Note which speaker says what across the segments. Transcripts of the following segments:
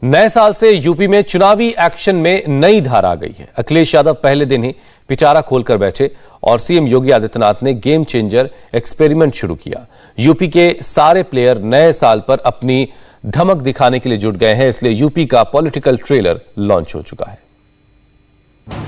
Speaker 1: नए साल से यूपी में चुनावी एक्शन में नई धार आ गई है। अखिलेश यादव पहले दिन ही पिटारा खोलकर बैठे और सीएम योगी आदित्यनाथ ने गेम चेंजर एक्सपेरिमेंट शुरू किया। यूपी के सारे प्लेयर नए साल पर अपनी धमक दिखाने के लिए जुट गए हैं, इसलिए यूपी का पॉलिटिकल ट्रेलर लॉन्च हो चुका है।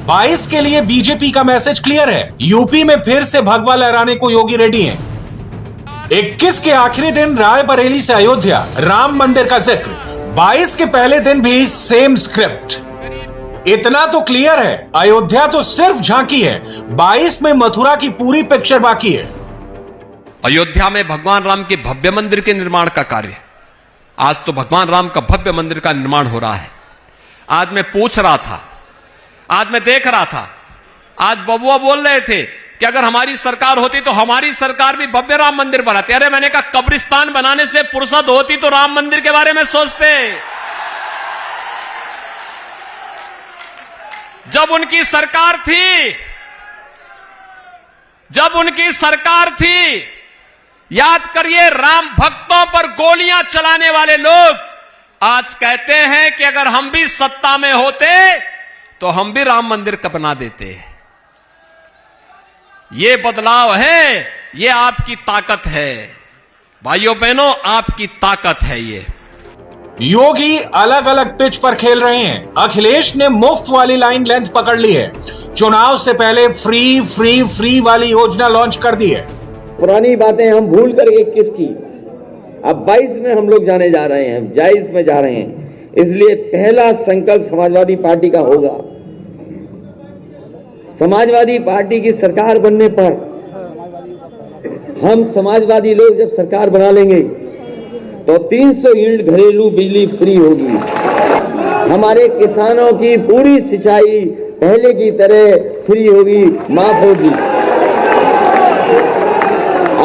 Speaker 2: 22 के लिए बीजेपी का मैसेज क्लियर है। यूपी में फिर से भगवा लहराने को योगी रेडी हैं। 21 के आखिरी दिन रायबरेली से अयोध्या राम मंदिर का जिक्र। 22 के पहले दिन भी सेम स्क्रिप्ट। इतना तो क्लियर है, अयोध्या तो सिर्फ झांकी है, 22 में मथुरा की पूरी पिक्चर बाकी है।
Speaker 3: अयोध्या में भगवान राम के भव्य मंदिर के निर्माण का कार्य, आज तो भगवान राम का भव्य मंदिर का निर्माण हो रहा है। आज मैं पूछ रहा था, आज मैं देख रहा था, आज बबुआ बोल रहे थे कि अगर हमारी सरकार होती तो हमारी सरकार भी भव्य राम मंदिर बनाती। अरे मैंने कहा कब्रिस्तान बनाने से फुर्सत होती तो राम मंदिर के बारे में सोचते। जब उनकी सरकार थी, याद करिए, राम भक्तों पर गोलियां चलाने वाले लोग आज कहते हैं कि अगर हम भी सत्ता में होते तो हम भी राम मंदिर का बना देते। ये बदलाव है, ये आपकी ताकत है भाइयों बहनों, आपकी ताकत है। ये
Speaker 2: योगी अलग अलग पिच पर खेल रहे हैं। अखिलेश ने मुफ्त वाली लाइन लेंथ पकड़ ली है। चुनाव से पहले फ्री फ्री फ्री वाली योजना लॉन्च कर दी है।
Speaker 4: पुरानी बातें हम भूल कर 21 की, अब 22 में हम लोग जाने जा रहे हैं, 22 में जा रहे हैं। इसलिए पहला संकल्प समाजवादी पार्टी का होगा। समाजवादी पार्टी की सरकार बनने पर हम समाजवादी लोग जब सरकार बना लेंगे तो 300 यूनिट घरेलू बिजली फ्री होगी। हमारे किसानों की पूरी सिंचाई पहले की तरह फ्री होगी, माफ होगी।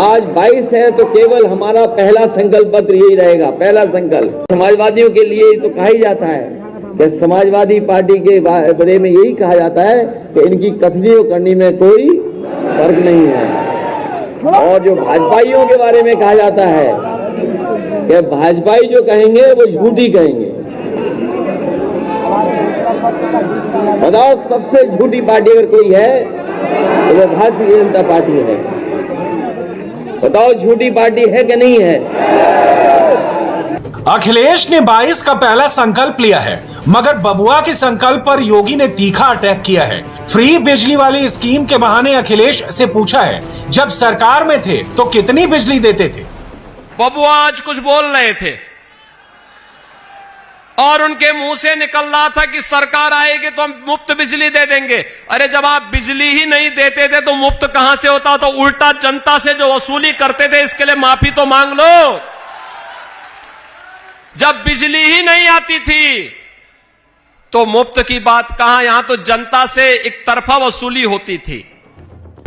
Speaker 4: आज 22 है तो केवल हमारा पहला संकल्प पत्र यही रहेगा, पहला संकल्प। समाजवादियों के लिए तो कहा ही जाता है कि समाजवादी पार्टी के बारे में यही कहा जाता है कि इनकी कथनी और करनी में कोई फर्क नहीं है। और जो भाजपाइयों के बारे में कहा जाता है कि भाजपाई जो कहेंगे वो झूठी कहेंगे। बताओ, सबसे झूठी पार्टी अगर कोई है तो वो भारतीय जनता पार्टी है। बताओ, झूठी पार्टी है कि नहीं है?
Speaker 2: अखिलेश ने 22 का पहला संकल्प लिया है, मगर बबुआ के संकल्प पर योगी ने तीखा अटैक किया है। फ्री बिजली वाली स्कीम के बहाने अखिलेश से पूछा है, जब सरकार में थे तो कितनी बिजली देते थे?
Speaker 3: बबुआ आज कुछ बोल रहे थे और उनके मुंह से निकल रहा था कि सरकार आएगी तो हम मुफ्त बिजली दे देंगे। अरे जब आप बिजली ही नहीं देते थे तो मुफ्त कहां से होता? तो उल्टा जनता से जो वसूली करते थे इसके लिए माफी तो मांग लो। जब बिजली ही नहीं आती थी तो मुफ्त की बात कहां, यहां तो जनता से एक तरफा वसूली होती थी।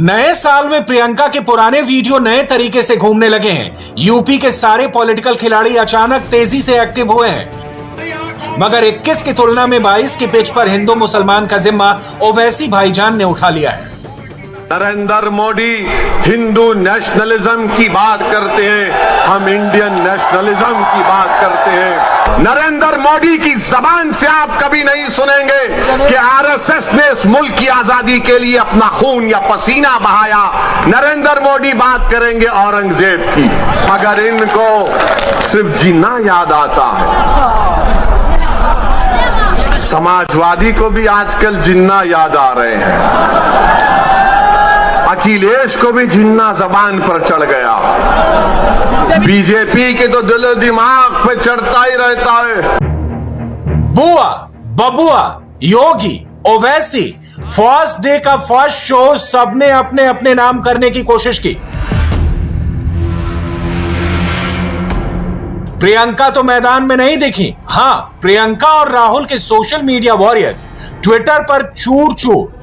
Speaker 2: नए साल में प्रियंका के पुराने वीडियो नए तरीके से घूमने लगे हैं। यूपी के सारे पॉलिटिकल खिलाड़ी अचानक तेजी से एक्टिव हुए हैं, मगर 21 की तुलना में 22 के पिच पर हिंदू मुसलमान का जिम्मा ओवैसी भाईजान ने उठा लिया है।
Speaker 5: नरेंद्र मोदी हिंदू नेशनलिज्म की बात करते हैं, हम इंडियन नेशनलिज्म की बात करते हैं। नरेंद्र मोदी की जबान से आप कभी नहीं सुनेंगे कि आरएसएस ने इस मुल्क की आजादी के लिए अपना खून या पसीना बहाया। नरेंद्र मोदी बात करेंगे औरंगजेब की, मगर इनको सिर्फ जिन्ना याद आता है। समाजवादी को भी आजकल जिन्ना याद आ रहे हैं। अखिलेश को भी जिन्ना जबान पर चढ़ गया। बीजेपी के तो दिल दिमाग पे चढ़ता ही रहता है।
Speaker 2: बुआ, बबुआ, योगी, ओवैसी, फर्स्ट डे का फर्स्ट शो सबने अपने अपने नाम करने की कोशिश की। प्रियंका तो मैदान में नहीं दिखी। हां, प्रियंका और राहुल के सोशल मीडिया वॉरियर्स ट्विटर पर चूर चूर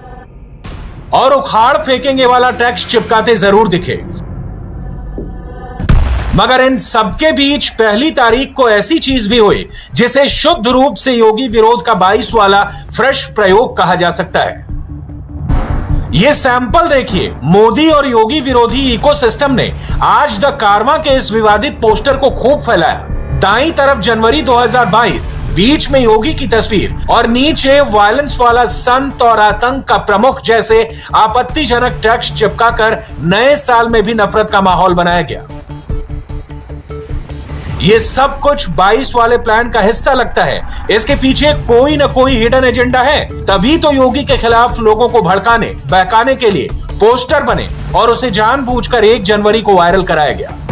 Speaker 2: और उखाड़ फेंकेंगे वाला टेक्स्ट चिपकाते जरूर दिखे। मगर इन सबके बीच पहली तारीख को ऐसी चीज भी हुई जिसे शुद्ध रूप से योगी विरोध का 22 वाला फ्रेश प्रयोग कहा जा सकता है। ये सैंपल देखिए। मोदी और योगी विरोधी इकोसिस्टम ने आज द कारवां के इस विवादित पोस्टर को खूब फैलाया। दाईं तरफ जनवरी 2022, बीच में योगी की तस्वीर और नीचे वायलेंस वाला संत और आतंक का प्रमुख जैसे आपत्तिजनक टेक्स्ट चिपकाकर नए साल में भी नफरत का माहौल बनाया गया। ये सब कुछ 22 वाले प्लान का हिस्सा लगता है। इसके पीछे कोई ना कोई हिडन एजेंडा है, तभी तो योगी के खिलाफ लोगों को भड़काने बहकाने के लिए पोस्टर बने और उसे जानबूझकर 1 जनवरी को वायरल कराया गया।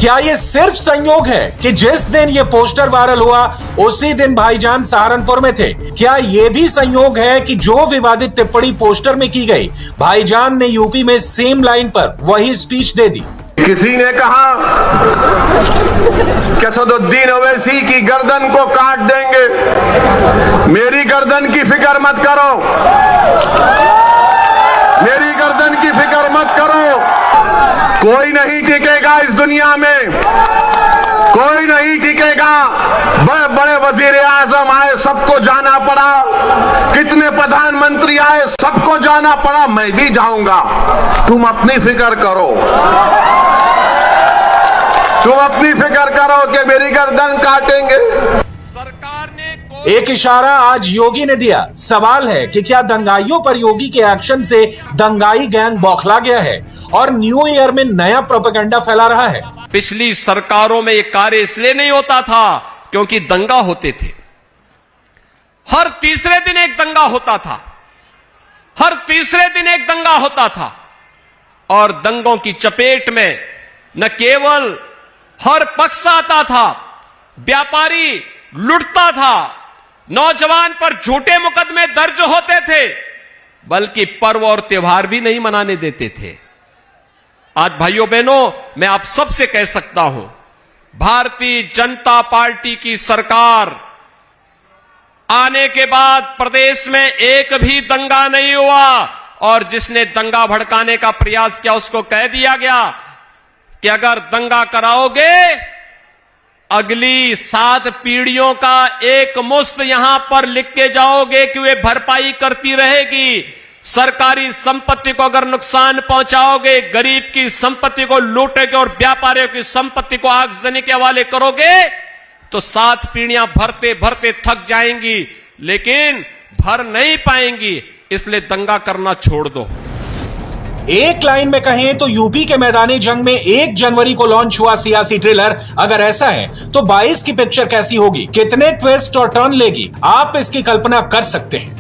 Speaker 2: क्या ये सिर्फ संयोग है कि जिस दिन ये पोस्टर वायरल हुआ उसी दिन भाईजान सहारनपुर में थे? क्या ये भी संयोग है कि जो विवादित टिप्पणी पोस्टर में की गई, भाईजान ने यूपी में सेम लाइन पर वही स्पीच दे दी?
Speaker 5: किसी ने कहा कि असदुद्दीन ओवैसी की गर्दन को काट देंगे। मेरी गर्दन की फिक्र मत करो, मेरी गर्दन की फिक्र मत करो। कोई नहीं टिकेगा इस दुनिया में, कोई नहीं टिकेगा। बड़े बड़े वजीर आजम आए, सबको जाना पड़ा। कितने प्रधानमंत्री आए, सबको जाना पड़ा। मैं भी जाऊंगा। तुम अपनी फिक्र करो, तुम अपनी फिक्र करो कि मेरी गर्दन काटेंगे।
Speaker 3: सरकार ने
Speaker 2: एक इशारा आज योगी ने दिया। सवाल है कि क्या दंगाइयों पर योगी के एक्शन से दंगाई गैंग बौखला गया है और न्यू ईयर में नया प्रोपेगेंडा फैला रहा है?
Speaker 3: पिछली सरकारों में यह कार्य इसलिए नहीं होता था क्योंकि दंगा होते थे। हर तीसरे दिन एक दंगा होता था, हर तीसरे दिन एक दंगा होता था। और दंगों की चपेट में न केवल हर पक्ष आता था, व्यापारी लुटता था, नौजवान पर झूठे मुकदमे दर्ज होते थे, बल्कि पर्व और त्योहार भी नहीं मनाने देते थे। आज भाइयों बहनों, मैं आप सबसे कह सकता हूं, भारतीय जनता पार्टी की सरकार आने के बाद प्रदेश में एक भी दंगा नहीं हुआ। और जिसने दंगा भड़काने का प्रयास किया उसको कह दिया गया कि अगर दंगा कराओगे अगली 7 पीढ़ियों का एक मुश्त यहां पर लिख के जाओगे कि वे भरपाई करती रहेगी। सरकारी संपत्ति को अगर नुकसान पहुंचाओगे, गरीब की संपत्ति को लूटोगे और व्यापारियों की संपत्ति को आगजनी के हवाले करोगे तो 7 पीढ़ियां भरते भरते थक जाएंगी, लेकिन भर नहीं पाएंगी। इसलिए दंगा करना छोड़ दो।
Speaker 2: एक लाइन में कहें तो यूपी के मैदानी जंग में 1 जनवरी को लॉन्च हुआ सियासी ट्रेलर अगर ऐसा है तो 22 की पिक्चर कैसी होगी, कितने ट्विस्ट और टर्न लेगी, आप इसकी कल्पना कर सकते हैं।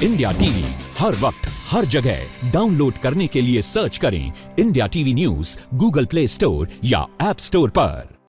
Speaker 6: इंडिया टीवी हर वक्त हर जगह डाउनलोड करने के लिए सर्च करें India TV news Google play store या ऐप स्टोर पर।